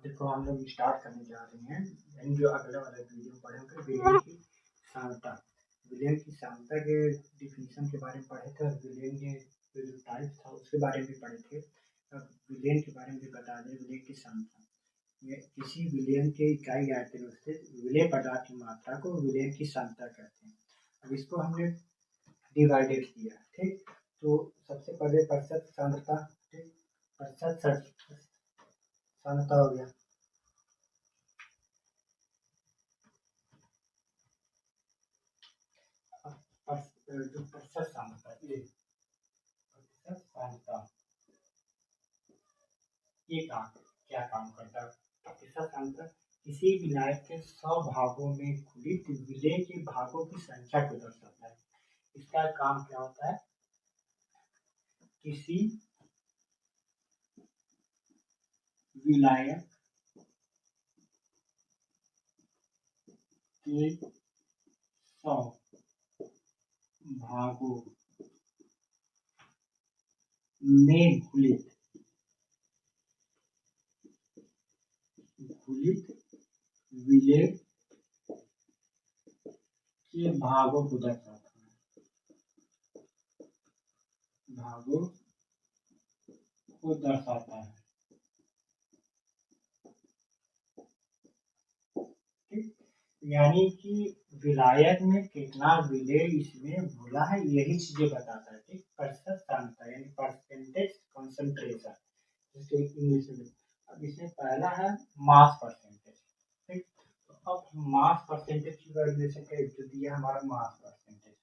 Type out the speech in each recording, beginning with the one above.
देखो हम लोग स्टार्ट करने जा रहे हैं। यानी जो अगला वाला वीडियो पढ़ेंगे विलेन की सांद्रता। विलेन की सांद्रता के डिफिनीशन के बारे में पढ़े थे और विलेन के जो टाइप था उसके बारे में भी पढ़े थे। अब विलेन के बारे में भी बता दें। विलेन की सांद्रता ये किसी विलेन के इकाई आयतन से विलेय पदार्थ की मात्रा को विलेन की सांद्रता कहते हैं। अब इसको हमने डिवाइडेड किया, ठीक। तो सबसे पहले प्रतिशत सांद्रता, ठीक। प्रतिशत सांद्रता हो गया। जो प्रतिशत सांद्रता ये क्या काम करता है? प्रतिशत सांद्रता किसी विलायक के 100 भागों में घुलित विलेय के भागों की संख्या को दर्शाता है। इसका काम क्या होता है? किसी विलायक के 100 भागों में घुलित विलेय के भागों को दर्शाता है। भागों को दर्शाता है, ठीक। यानी कि विलायक में कितना विलेय इसमें घुला है यही चीजें बताता है, ठीक। प्रतिशत सांद्रता यानी परसेंटेज कॉन्सेंट्रेशन, जैसे इंग्लिश में। अब इसमें पहला है मास परसेंटेज, ठीक। तो अब मास परसेंटेज की वैल्यूएशन का जो दिया हमारा मास परसेंटेज,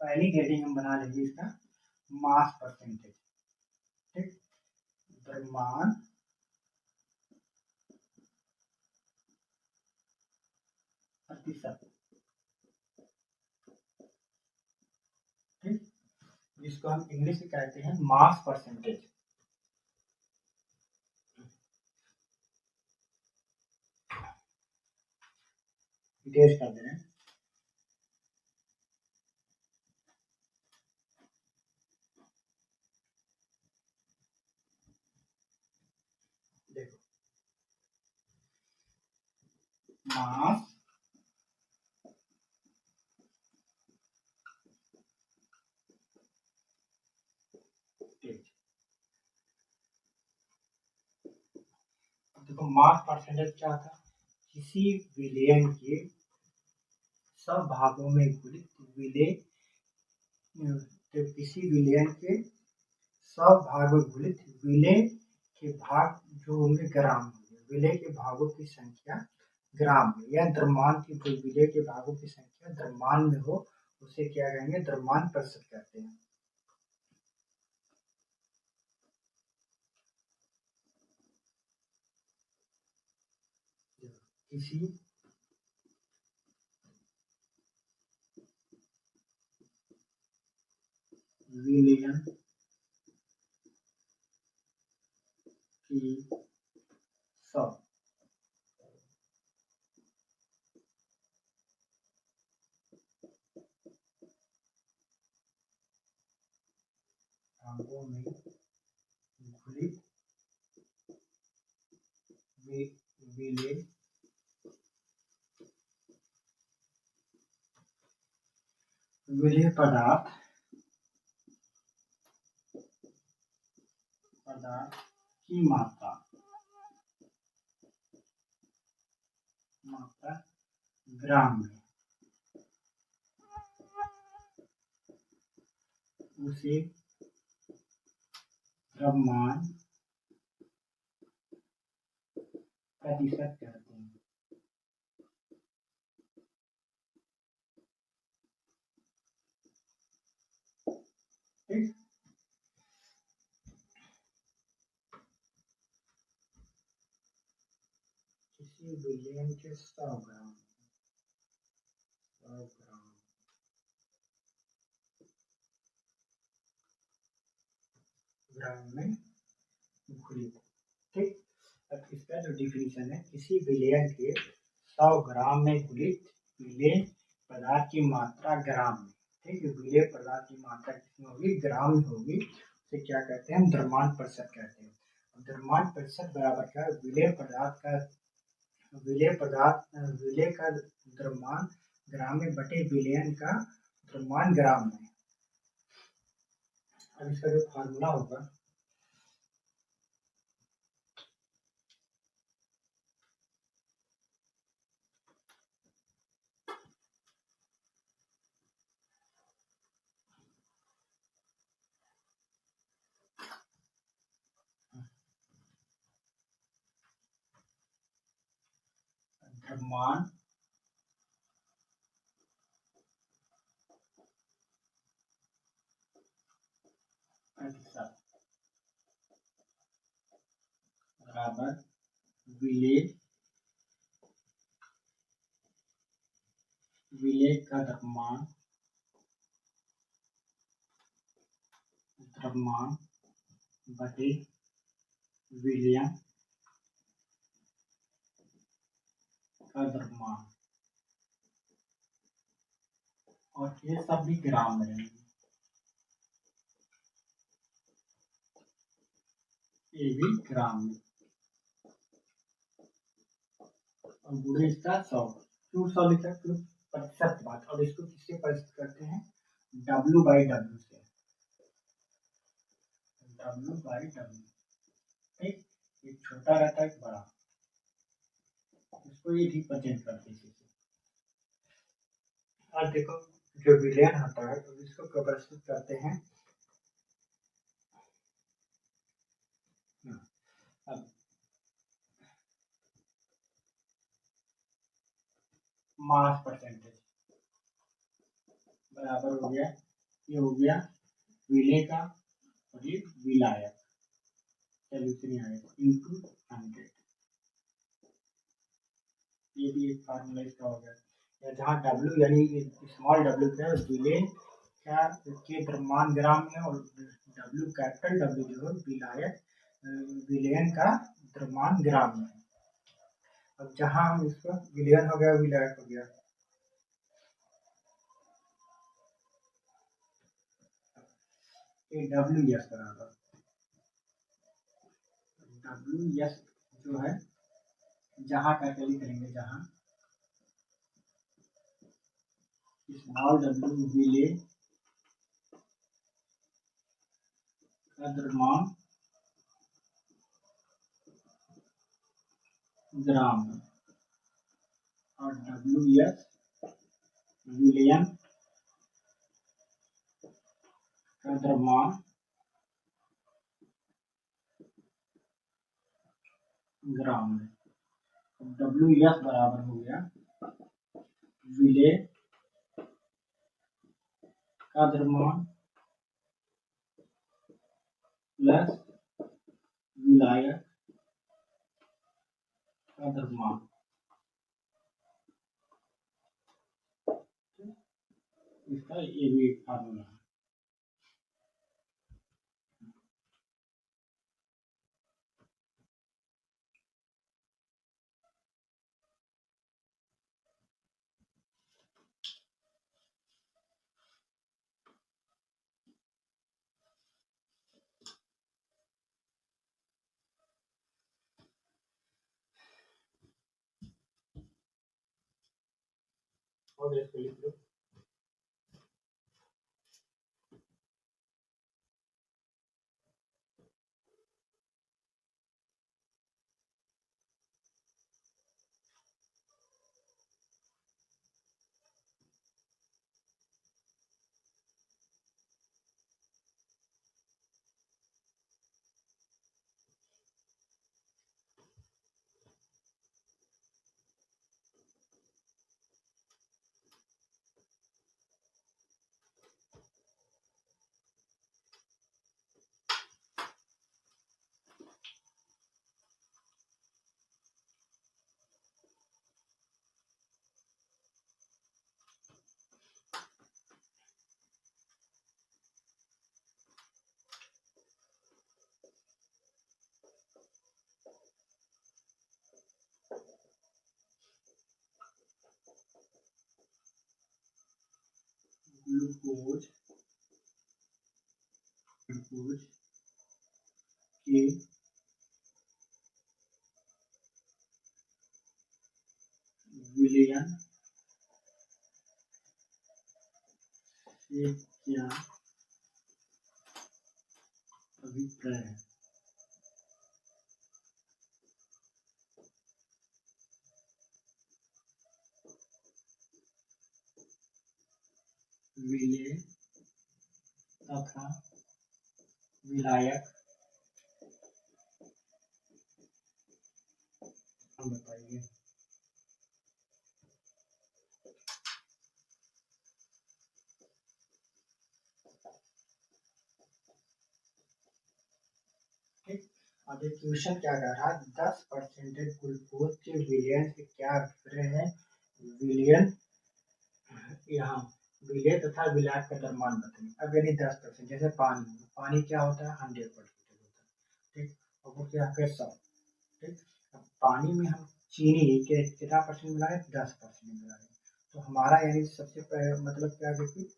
पहली हेडिंग हम बना लेंगे इसका मास परसेंटेज, ठीक। द्रव्यमान प्रतिशत, ठीक। जिसको हम इंग्लिश में कहते हैं मास परसेंटेज। डिटेल्स कर दे रहे हैं। देखो मास देखो मास परसेंटेज क्या था? किसी विलेयन के सब भागों में घुलित विलेय, तो किसी विलेयन के सब भागों घुलित विलेय के भाग जो होंगे ग्राम में, विलेय के भागों की संख्या ग्राम में, या द्रव्यमान की जो विलेय के भागों की संख्या द्रव्यमान में हो उसे क्या कहेंगे? द्रव्यमान प्रतिशत कहते हैं। किसी विलेयन की सब भागों में घुलित विलेय पदार्थ की मात्रा ग्राम में, उसे द्रव्यमान प्रतिशत कहते हैं। ठीक। किसी विलेयन के 100 ग्राम में घुलित, ठीक। अब इसका जो डिफिनीशन है, किसी विलेयन के 100 ग्राम में घुलित विलेय पदार्थ की मात्रा ग्राम में, ठीक। विलेय पदार्थ की मात्रा कितनी होगी? ग्राम में होगी। उसे क्या कहते हैं? द्रव्यमान प्रतिशत कहते हैं। द्रव्यमान प्रतिशत बराबर क्या है, विलेय का द्रव्यमान ग्राम में बटे विलयन का द्रव्यमान ग्राम में। अब इसका जो फार्मूला होगा, द्रव्यमान प्रतिशत बराबर विलेय का द्रव्यमान बटे विलयन का द्रव्यमान, और ये सब भी ग्राम में रहेंगे, ये भी ग्राम में। और गुणे इसका 100, क्यों 100 लिखा, क्यों प्रतिशत बात। और इसको किससे परिचित करते हैं, W/W से, W/W। ठीक, एक छोटा रहता है एक बड़ा, इसको ये रिप्रेजेंट करते हैं। और देखो जो विलयन होता है तो इसको प्रदर्शित करते हैं, अब मास परसेंटेज बराबर हो गया, ये हो गया विलेय का और ये विलायक सॉल्यूशन आएगा इनटू 100। ये भी एक फार्मूला इसका हो गया, या जहाँ W यानी स्मॉल w क्या है, विलेय का के द्रव्यमान ग्राम में, और W कैपिटल W जो है विलायक विलयन का द्रव्यमान ग्राम में। अब जहाँ हम इसको विलयन हो गया विलायक हो गया, WS बराबर WS जो है, जहाँ का क्या करेंगे, जहाँ स्मॉल w विलेय का द्रव्यमान ग्राम में, और WS विलयन का द्रव्यमान ग्राम में। WS बराबर हो गया विलेय का द्रव्यमान प्लस विलायक का द्रव्यमान। इसका ये भी एक फार्मूला है। और इसको लिख लो, ग्लूकोज के विलियन से क्या अभिप्राय है? विलेय तथा विलायक हम बताइए। अब ये क्वेश्चन क्या कर रहा है, 10% ग्लूकोज के विलयन से क्या अभिप्राय है? विलयन यहाँ विलेय तथा विलायक का द्रव्यमान बताइए। अब यानी 10%, जैसे पानी क्या होता है 100% होता है, ठीक, और वो क्या है 100, ठीक। अब पानी में हम चीनी के कितना परसेंट मिला है? 10% मिला है। तो हमारा यानी सबसे मतलब क्या है कि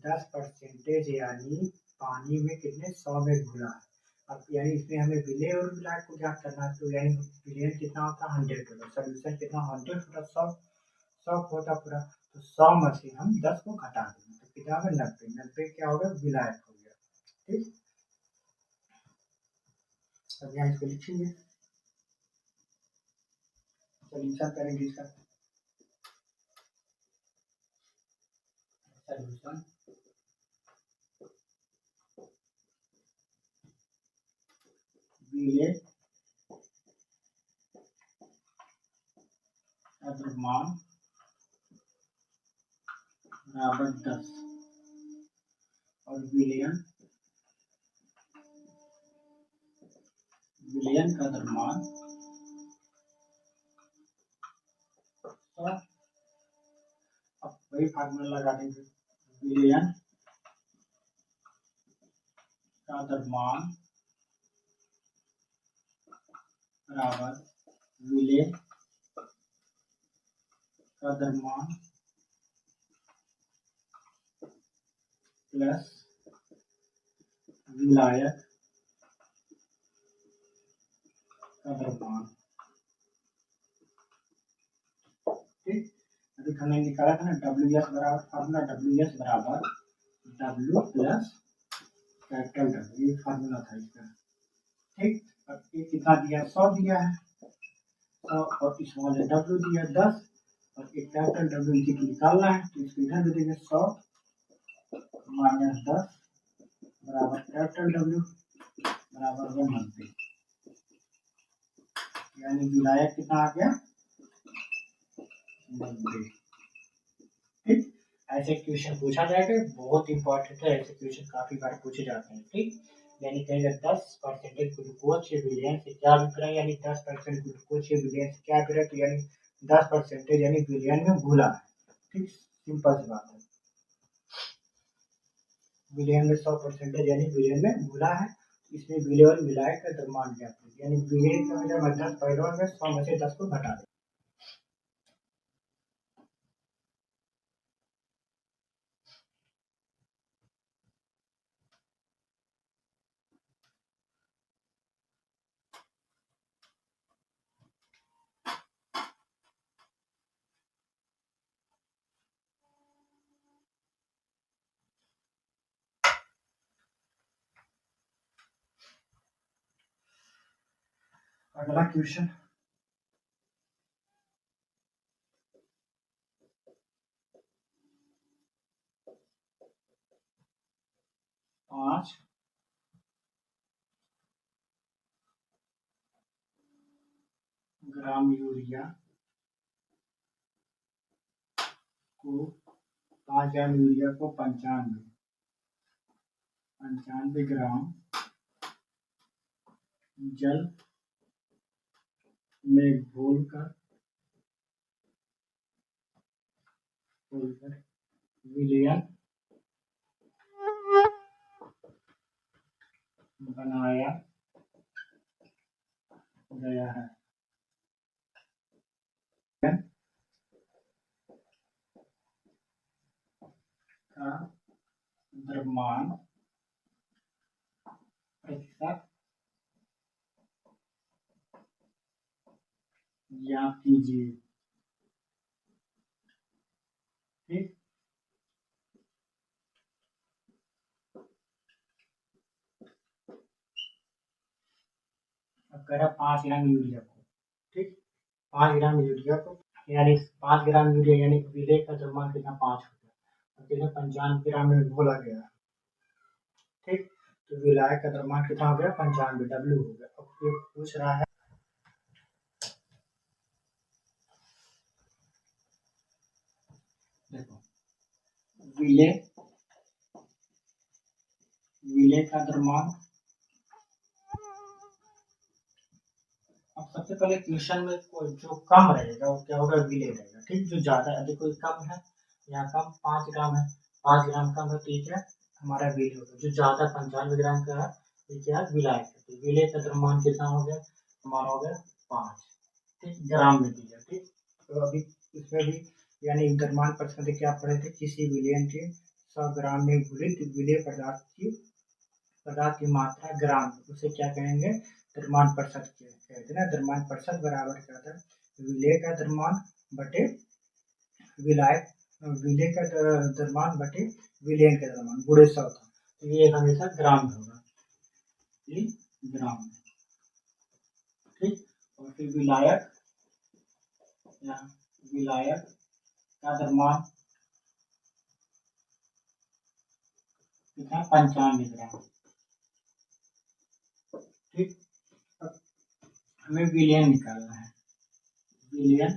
10% यानी पानी में कितने 100 में घुला है। अब यानी इसमें हमें विलेय और विलायक को ज्ञात करना है, तो यानी विलेय कितना होता है 100 होता है, सोल्यूशन कितना 100 होता 100 होता पूरा, तो 100 में से हम 10 को घटा देंगे तो कितना होगा 90 क्या होगा विलायक हो गया, ठीक। अब यहाँ इसको लिखेंगे, सोल्यूशन करेंगे इसका, सोल्यूशन विलेय का द्रव्यमान बराबर 10 और विलयन का द्रव्यमान 100। अब वही फार्मूला लगा देंगे, विलयन का द्रव्यमान बराबर विलेय का द्रव्यमान प्लस विलायक का द्रव्यमान, ठीक। अभी हमने निकाला था ना WS बराबर, फार्मूला WS बराबर W प्लस कैपिटल W, ये फार्मूला था इसका, ठीक। अब ये कितना दिया 100 दिया है, 100 और स्मॉल W दिया 10 और एक कैपिटल W इसी को निकालना है, तो इसको इधर दे देंगे 100 माइनस 10 बराबर कैपिटल W बराबर 190, यानी विलायक कितना आ गया 90, ठीक। ऐसे क्वेश्चन पूछा जाएगा, बहुत इंपॉर्टेंट है, ऐसे क्वेश्चन काफी बार पूछे जाते हैं, ठीक। यानी कहेगा 10% ग्लूकोज के विलयन से क्या अभिप्राय, यानी 10% ग्लूकोज के विलयन से क्या अभिप्राय, तो यानी 10% यानी विलयन में घुला है, ठीक, सिंपल सी बात है। विलयन में 100% यानी विलयन में घुला है, इसमें विलेय और विलायक का द्रव्यमान ज्ञात है, यानी विलेय का मतलब 10 पहले में 100 में से 10 को घटा दें। अगला क्वेश्चन, 5 ग्राम यूरिया को 5 ग्राम यूरिया को 95 ग्राम जल में घोलकर विलयन बनाया गया है। का द्रव्यमान प्रतिशत ज्ञात कीजिए। कह रहा 5 ग्राम यूरिया को, ठीक, 5 ग्राम यूरिया को, यानी 5 ग्राम यूरिया यानी विलेय का द्रव्यमान कितना 5 हो गया, और कितना 95 ग्राम में घोला गया, ठीक। तो विलायक का द्रव्यमान कितना हो गया 95 W हो गया। अब ये पूछ रहा है देखो विलेय का द्रव्यमान, अब सबसे पहले क्वेश्चन में जो कम रहेगा वो क्या होगा विलेय रहेगा, ठीक। जो ज्यादा है देखो कम है, यहाँ कम 5 ग्राम है, 5 ग्राम कम है, ठीक है, हमारा विलेय होगा। जो ज्यादा 95 ग्राम का है ये क्या है विलायक है। तो विलेय का द्रव्यमान कितना हो गया हमारा हो गया 5, ठीक, ग्राम में दिया, ठीक। तो अभी इसमें भी यानी द्रव्यमान प्रश्न क्या पढ़े थे, किसी विलयन के 100 ग्राम में घुलित विलेय पदार्थ की मात्रा ग्राम, उसे क्या कहेंगे द्रव्यमान प्रतिशत कहते हैं ना। द्रव्यमान प्रतिशत बराबर क्या होता है विलेय का द्रव्यमान बटे विलायक, विलेय का द्रव्यमान बटे विलयन का द्रव्यमान गुणे 100 था। तो ये हमेशा ग्राम में होगा, ये ग्राम में, ठीक। और फिर विलायक का द्रव्यमान कितना 95 ग्राम, ठीक। अब हमें विलयन निकालना है, विलयन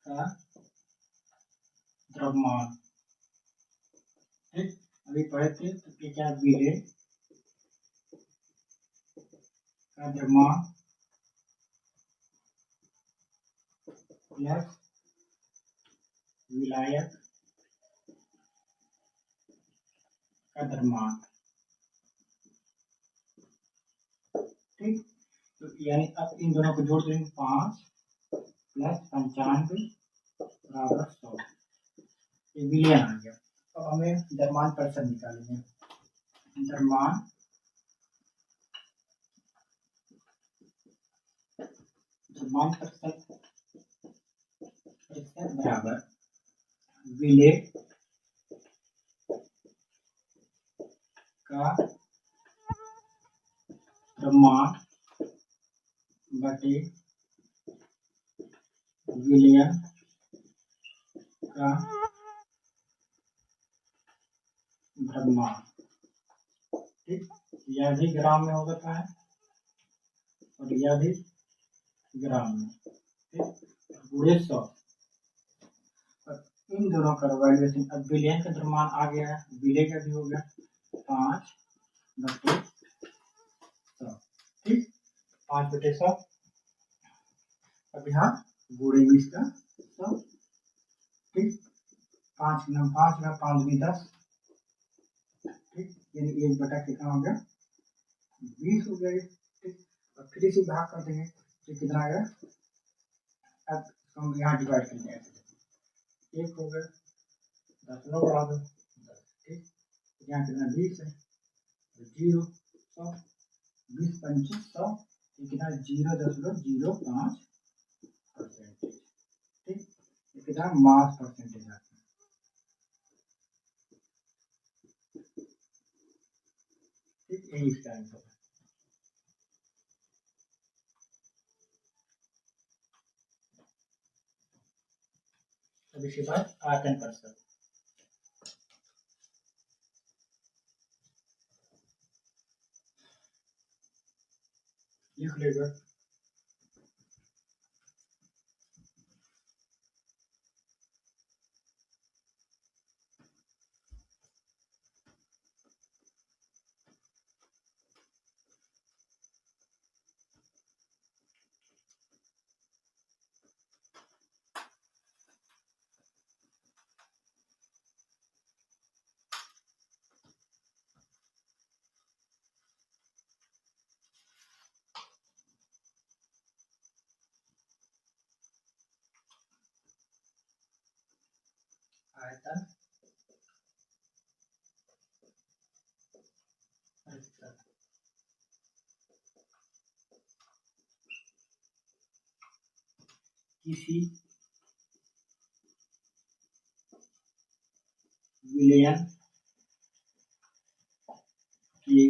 का द्रव्यमान, ठीक। अभी पढ़े थे तो क्या विलेय का द्रव्यमान प्लस विलायक का द्रव्यमान, ठीक। तो यानी अब इन दोनों को जोड़ देंगे 5 प्लस 95 बराबर 100, ये विलयन आ गया। अब हमें द्रव्यमान प्रतिशत निकालेंगे, द्रव्यमान प्रतिशत बराबर विलेय का द्रव्यमान बटे विलयन का द्रव्यमान, ठीक। यह भी ग्राम में होता है और यह भी ग्राम में, ठीक, गुणे 100। इन दोनों का वैल्यूएशन, अब विलयन का द्रव्यमान आ गया है, विलेय का भी हो गया 5 बटे 100, ठीक, 5 बटे 100। अब यहाँ गुणे 20 का 100, ठीक, 5 ग्राम 5 में 10, ठीक, यानी 1 बटा कितना हो गया 20 हो गया, ठीक। और फिर इसे भाग कर देंगे तो कितना आएगा, अब हम यहाँ डिवाइड कर देंगे, 1 हो गया 10 लो बढ़ा दो 10, ठीक, यहाँ कितना 20 है, 0 100 20 25 100, कितना 0.05%, ठीक, कितना मास परसेंटेज आता है, ठीक, यही इसका आंसर है। अब इसके बाद आयतन प्रतिशत, लिख लेगा आयतन प्रतिशत, किसी विलयन के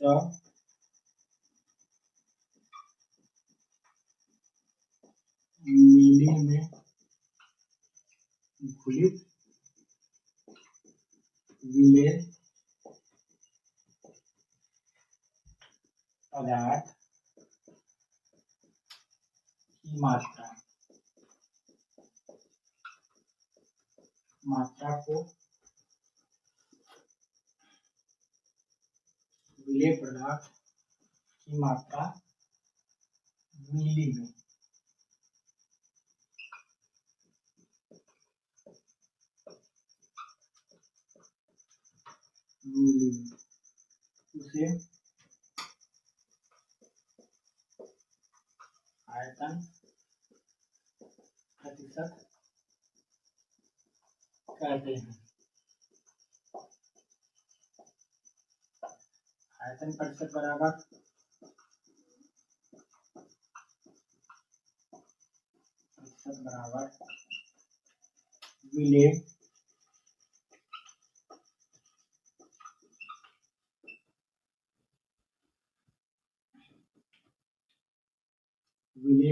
100 मिली में घुलित विलेय पदार्थ की मात्रा को विलेय पदार्थ की मात्रा मिली में उसे आयतन प्रतिशत कहते हैं। आयतन प्रतिशत बराबर विलेय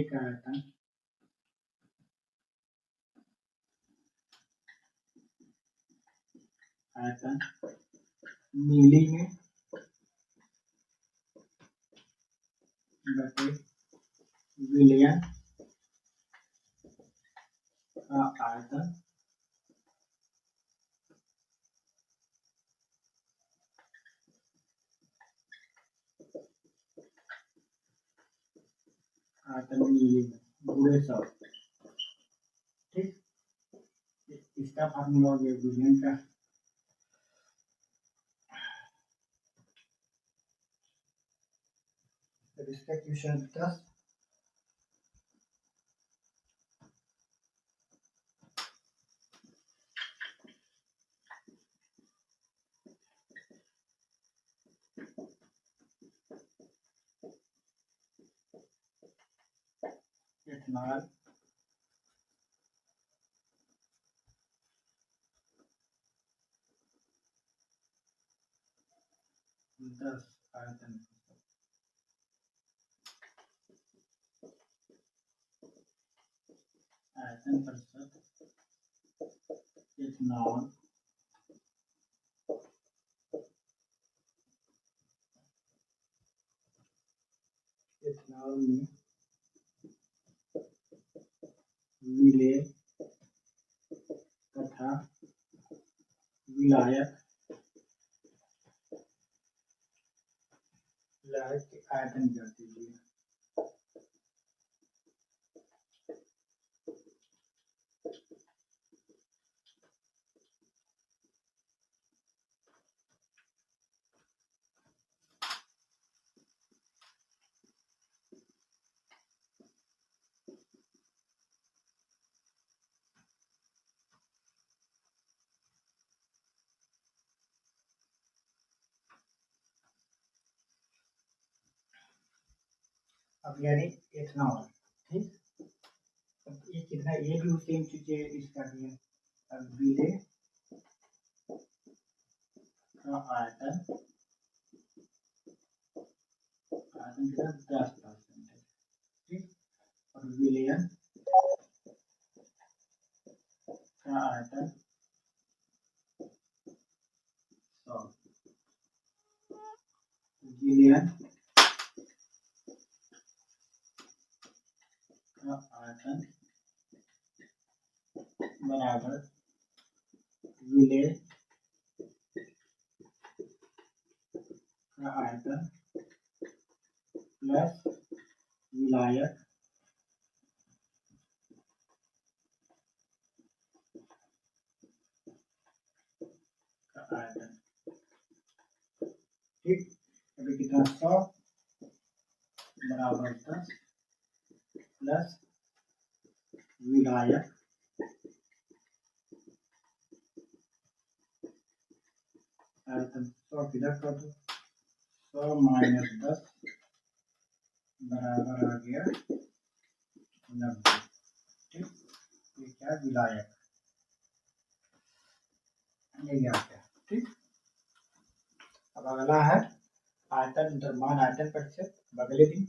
का आयतन मिली में बटे विलयन का आयतन मिली में गुणे 100। ठीक, इसका फार्मूला हो गया विलयन का। इसका क्वेश्चन 10 इथेनॉल आयतन प्रतिशत इथेनॉल में विलेय तथा विलायक के आयतन कर दीजिए। अब यानी इथेनॉल, ठीक, ये कितना, ये भी सेम चीज इसका भी है। अब विलेय का आयतन कितना 10% है, ठीक, और विलयन का आयतन 100। विलयन का आयतन बराबर विलेय का आयतन प्लस विलायक का आयतन। ठीक, अभी कितना 100 बराबर 10 प्लस विलायक आयतन 100 किधर कर दो, 100 माइनस 10 बराबर आ गया 90। ठीक, ये क्या विलायक, ये क्या है। ठीक, अब अगला है आयतन द्रव्यमान आयतन प्रतिशत, अगले दिन